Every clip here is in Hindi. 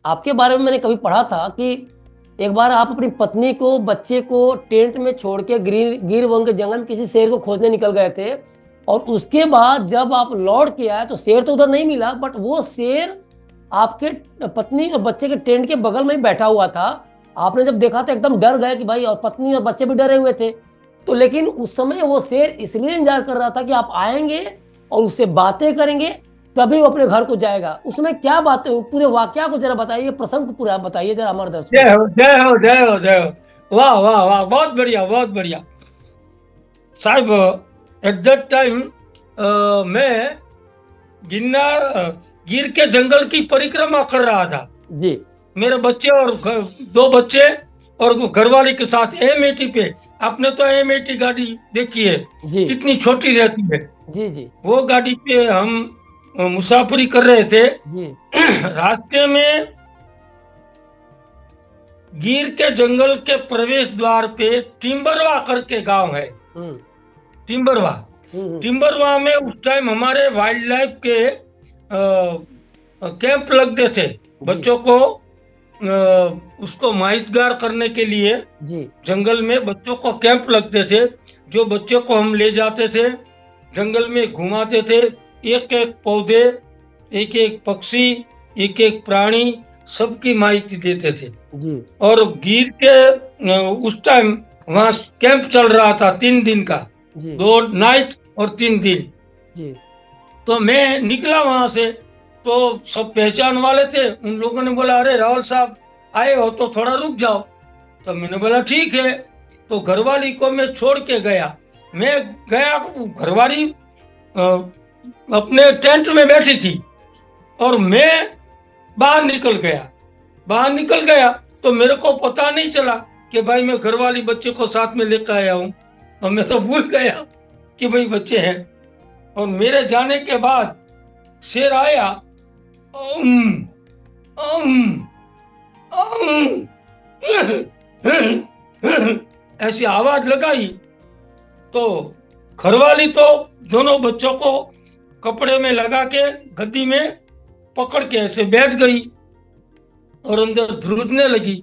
आपके बारे में मैंने कभी पढ़ा था कि एक बार आप अपनी पत्नी को बच्चे को टेंट में छोड़ के गिर वन के जंगल में किसी शेर को खोजने निकल गए थे, और उसके बाद जब आप लौट के आए तो शेर तो उधर नहीं मिला, बट वो शेर आपके पत्नी और बच्चे के टेंट के बगल में ही बैठा हुआ था। आपने जब देखा तो एकदम डर गए कि भाई, और पत्नी और बच्चे भी डरे हुए थे। तो लेकिन उस समय वो शेर इसलिए इंतजार कर रहा था कि आप आएंगे और उससे बातें करेंगे, तभी वो अपने घर को जाएगा। उसमें क्या बातें हुई, पूरे वाकया को जरा बताइए, प्रसंग को पूरा बताइए जरा हमारे दर्शकों जय को। हो जय हो जय हो जय हो। वाह वाह वाह, बहुत बढ़िया बहुत बढ़िया। साहब, एट दैट टाइम मैं गिरनार गिर के जंगल की परिक्रमा कर रहा था। जी मेरे बच्चे और दो बच्चे और घरवाली के साथ एम80 पे। आपने तो एम80 गाड़ी देखी है, जी कितनी छोटी रहती है। जी जी वो गाड़ी पे हम मुसाफरी कर रहे थे। जी रास्ते में गिर के जंगल के प्रवेश द्वार पे टिम्बरवा करके गांव है। हम्म टिम्बरवा। हम्म टिम्बरवा में उस टाइम हमारे वाइल्ड लाइफ के कैंप लगते थे। जी बच्चों को उसको माहितगार करने के लिए जी जंगल में बच्चों को कैंप लगते थे। जो बच्चों को हम ले जाते थे, जंगल में घुमाते थे। एक एक पौधे, एक एक पक्षी, एक एक प्राणी, सबकी माहिती देते थे। जी और गिर के उस टाइम वहाँ कैंप चल रहा था 3 दिन का। जी 2 नाइट और 3 दिन। जी तो मैं निकला वहां से, तो सब पहचान वाले थे। उन लोगों ने बोला, अरे राहुल साहब आए हो तो थोड़ा रुक जाओ। तो मैंने बोला ठीक है। तो घरवाली को मैं छोड़ के गया। मैं गया, घरवाली अपने टेंट में बैठी थी और मैं बाहर निकल गया। बाहर निकल गया तो मेरे को पता नहीं चला कि भाई मैं घरवाली बच्चे को साथ में लेकर आया हूँ। और मैं तो भूल गया कि भाई बच्चे हैं। और मेरे जाने के बाद शेर आया। अम, अम, अम, ऐसी आवाज लगाई। तो घरवाली तो दोनों बच्चों को कपड़े में लगा के गद्दी में पकड़ के ऐसे बैठ गई और अंदर ध्रुजने लगी।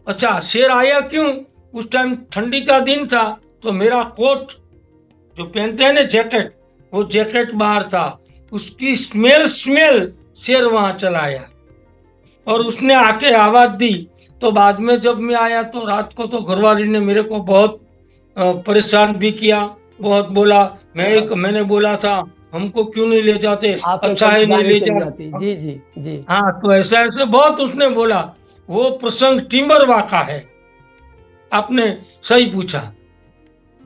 अच्छा, शेर आया क्यों? उस टाइम ठंडी का दिन था, तो मेरा कोट जो पहनते हैं ना, जैकेट, वो जैकेट बाहर था। उसकी स्मेल स्मेल शेर वहां चला आया और उसने आके आवाज दी। तो बाद में जब मैं आया तो रात को तो घरवाली ने मेरे को बहुत परेशान भी किया। बहुत बोला। मैंने बोला था हमको क्यों नहीं ले जाते, आपके अच्छा एकदम है नहीं जान ही ले चली जा। जाती। जी जी जी। हाँ, तो ऐसा ऐसे बहुत उसने बोला। वो प्रसंग टिम्बरवा का है। आपने सही पूछा।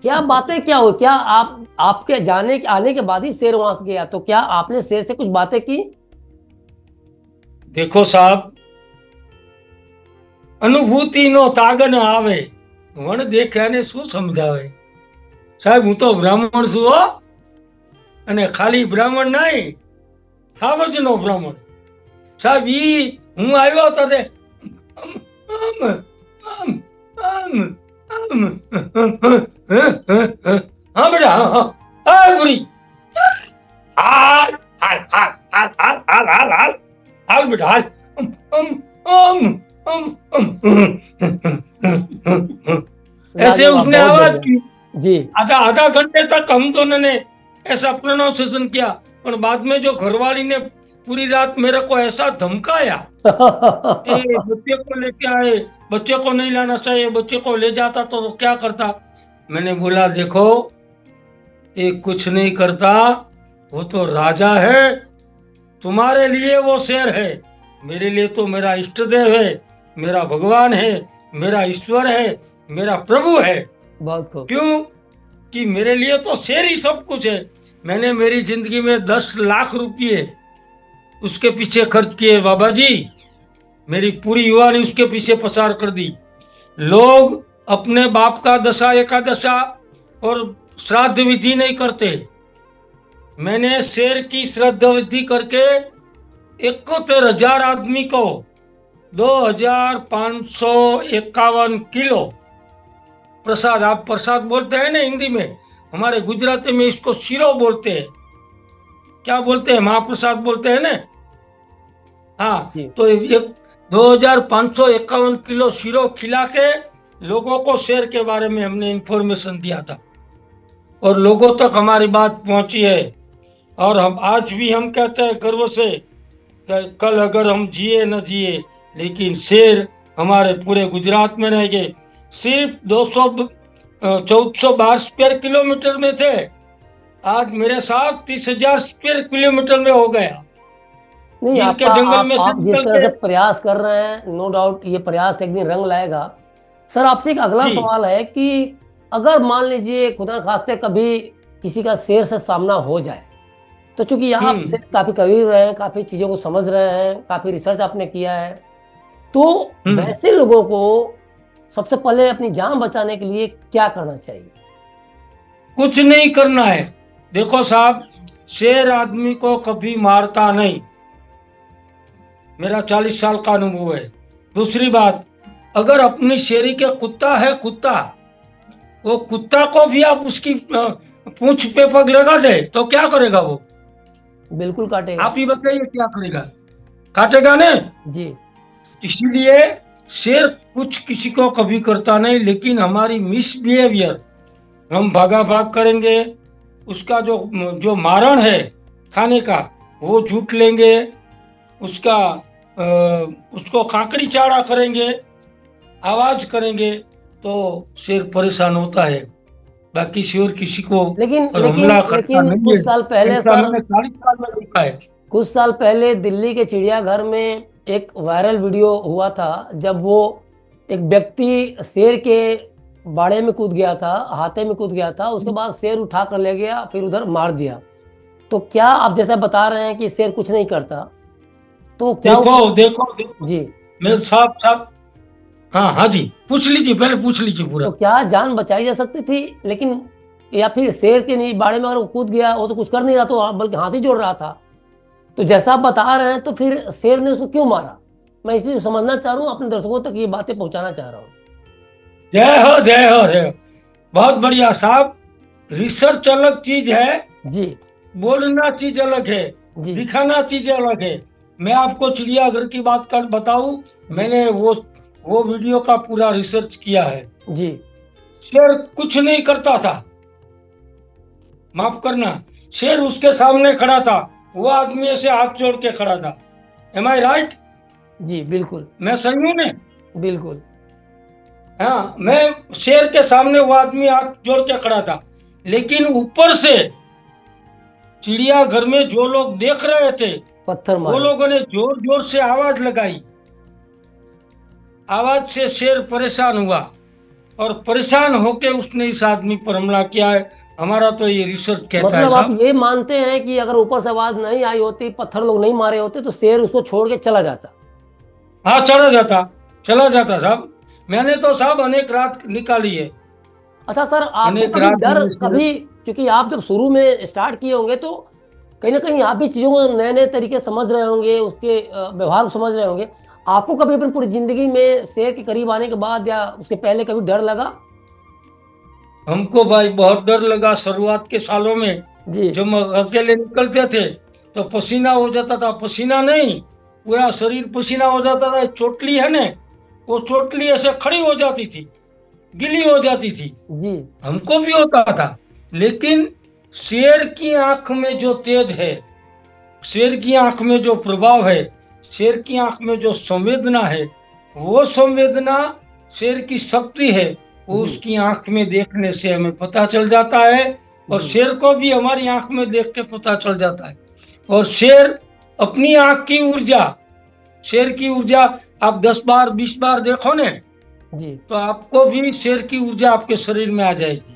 क्या बातें क्या हो, क्या आप आपके जाने आने के बाद ही शेर वहां से गया, तो क्या आपने शेर से कुछ बातें की? देखो साहब, અનુભૂતિ નો તાગન આવે, વણ દેખ્યાને શું સમજાવે। સાહેબ, હું તો બ્રાહ્મણ છું હો, અને ખાલી બ્રાહ્મણ નહીં, સાવજનો બ્રાહ્મણ। સાહેબ, હું આવ્યો હતો તે હા બેટા, હા હા, હા બુરી, હાલ હાલ હાલ હાલ હાલ હાલ હાલ હાલ હાલ બેટા હાલ। અમ, અમ, अम, ऐसे लाजवाब, उसने बहुत आवाज बढ़िया। की। जी आधा आधा घंटे तक हम दोनों ने ऐसा प्रोनाउंसिएशन किया। और बाद में जो घरवाली ने पूरी रात मेरे को ऐसा धमकाया कि बच्चे को लेके आए, बच्चे को नहीं लाना चाहिए, बच्चे को ले जाता तो क्या करता। मैंने बोला, देखो ये कुछ नहीं करता, वो तो राजा है। तुम्हारे लिए वो शेर है, मेरे लिए तो मेरा इष्ट देव है, मेरा भगवान है, मेरा ईश्वर है, मेरा प्रभु है। बहुत खूब। क्यों? कि मेरे लिए तो शेर ही सब कुछ है। मैंने मेरी जिंदगी में 10 लाख रुपये उसके पीछे खर्च किए बाबा जी। मेरी पूरी युवानी उसके पीछे पसार कर दी। लोग अपने बाप का दशा एकादशा और श्राद्ध विधि नहीं करते। मैंने शेर की श्राद्ध विधि करके 71,000 आदमी को 2,551 किलो प्रसाद, आप प्रसाद बोलते हैं ना हिंदी में, हमारे गुजराती में इसको शिरो बोलते हैं। क्या बोलते हैं? महाप्रसाद बोलते हैं ना। हाँ, जी तो 2551 किलो शीरो खिला के लोगों को शेर के बारे में हमने इंफॉर्मेशन दिया था और लोगों तक हमारी बात पहुंची है। और हम आज भी हम कहते हैं गर्व से कि कल अगर हम जिए न जिए, लेकिन शेर हमारे पूरे गुजरात में रह गए। सिर्फ 1412 स्क्वायर किलोमीटर में थे, आज मेरे साथ 30,000 स्क्वायर किलोमीटर में हो गया। नहीं, गिर के जंगल में से आप जिस निकल तरह से के। प्रयास कर रहे हैं, नो डाउट ये प्रयास एक दिन रंग लाएगा। सर, आपसे एक अगला जी सवाल है कि अगर मान लीजिए खुदा न खास्ते कभी किसी का शेर से सामना हो जाए, तो चूंकि आप हम्म काफी करीब रहे हैं, काफी चीजों को समझ रहे हैं, काफी रिसर्च आपने किया है, तो हम्म वैसे लोगों को सबसे पहले अपनी जान बचाने के लिए क्या करना चाहिए? कुछ नहीं करना है। देखो साहब, शेर आदमी को कभी मारता नहीं, मेरा 40 साल का अनुभव है। दूसरी बात, अगर अपनी शेरी के कुत्ता है, कुत्ता, वो कुत्ता को भी आप उसकी पूंछ पे पग लगा दे तो क्या करेगा वो? बिल्कुल काटेगा। आप ही बताइए क्या करेगा? काटेगा ने? जी। इसीलिए शेर कुछ किसी को कभी करता नहीं, लेकिन हमारी मिसबिहेवियर, हम भागा भाग करेंगे, उसका जो जो मारण है खाने का वो झूठ लेंगे, उसका उसको काकड़ी चाड़ा करेंगे, आवाज करेंगे, तो शेर परेशान होता है। बाकी शेर किसी को लेकिन और लेकिन हमला करता लेकिन नहीं कुछ है। साल पहले ऐसा सर, मैंने 40 साल में देखा है। कुछ साल पहले दिल्ली के चिड़ियाघर में एक वायरल वीडियो हुआ था, जब वो एक व्यक्ति शेर के बाड़े में कूद गया था, हाथे में कूद गया था, उसके बाद शेर उठा कर ले गया, फिर उधर मार दिया। तो क्या आप जैसा बता रहे हैं कि शेर कुछ नहीं करता, तो क्या देखो देखो देखो, जी, मेरे साहब साहब, हाँ हाँ जी, पूछ लीजिए, पहले पूछ लीजिए पूरा। तो क्या जान बचाई जा सकती थी? लेकिन या फिर शेर के नहीं बाड़े में अगर वो कूद गया, वो तो कुछ कर नहीं रहा, तो बल्कि हाथ ही जोड़ रहा था, तो जैसा आप बता रहे हैं, तो फिर शेर ने उसको क्यों मारा? मैं इसी समझना चाह रहा हूँ, अपने दर्शकों तक ये बातें पहुंचाना चाह रहा हूँ। जय हो जय हो जय हो। बहुत बढ़िया साहब, रिसर्च अलग चीज है, जी बोलना चीज अलग है, जी दिखाना चीज अलग है। मैं आपको चिड़ियाघर की बात कर बताऊं, मैंने वो वीडियो का पूरा रिसर्च किया है। जी शेर कुछ नहीं करता था, माफ करना, शेर उसके सामने खड़ा था, वो आदमी ऐसे हाथ जोड़ के खड़ा था। एम आई राइट? जी बिल्कुल मैं सही हूं ने? बिल्कुल। हाँ, मैं शेर के सामने वो आदमी हाथ जोड़ के खड़ा था, लेकिन ऊपर से चिड़ियाघर में जो लोग देख रहे थे, पत्थर वो मारे। लोगों ने जोर जोर से आवाज लगाई। आवाज से शेर परेशान हुआ और परेशान होके उसने इस आदमी पर हमला किया है। हमारा तो ये रिसर्च कहता है मतलब आप साहब। ये मानते हैं कि अगर ऊपर से आवाज नहीं आई होती, पत्थर लोग नहीं मारे होते, तो शेर उसको छोड़ के चला जाता? हाँ, चला जाता साहब। मैंने तो साहब अनेक रात निकाली है। अच्छा सर, आपको अनेक कभी रात डर, मैंने शेर- कभी, क्योंकि आप जब शुरू में स्टार्ट किए होंगे, तो कहीं ना कहीं आप भी चीजों को नए नए तरीके समझ रहे होंगे, उसके व्यवहार को समझ रहे होंगे। आपको कभी अपनी पूरी जिंदगी में शेर के करीब आने के बाद या उसके पहले कभी डर लगा? हमको भाई बहुत डर लगा शुरुआत के सालों में। जी जब हम अकेले निकलते थे तो पसीना हो जाता था, पसीना नहीं, पूरा शरीर पसीना हो जाता था। चोटली है ना, वो चोटली ऐसे खड़ी हो जाती थी, गीली हो जाती थी, जी हमको भी होता था। लेकिन शेर की आंख में जो तेज है, शेर की आंख में जो प्रभाव है, शेर की आंख में जो संवेदना है, वो संवेदना शेर की शक्ति है, वो जी उसकी आंख में देखने से हमें पता चल जाता है। और जी शेर को भी हमारी आंख में देख के पता चल जाता है। और शेर अपनी आंख की ऊर्जा, शेर की ऊर्जा आप 10 बार 20 बार देखो ने, जी। तो आपको भी शेर की ऊर्जा आपके शरीर में आ जाएगी।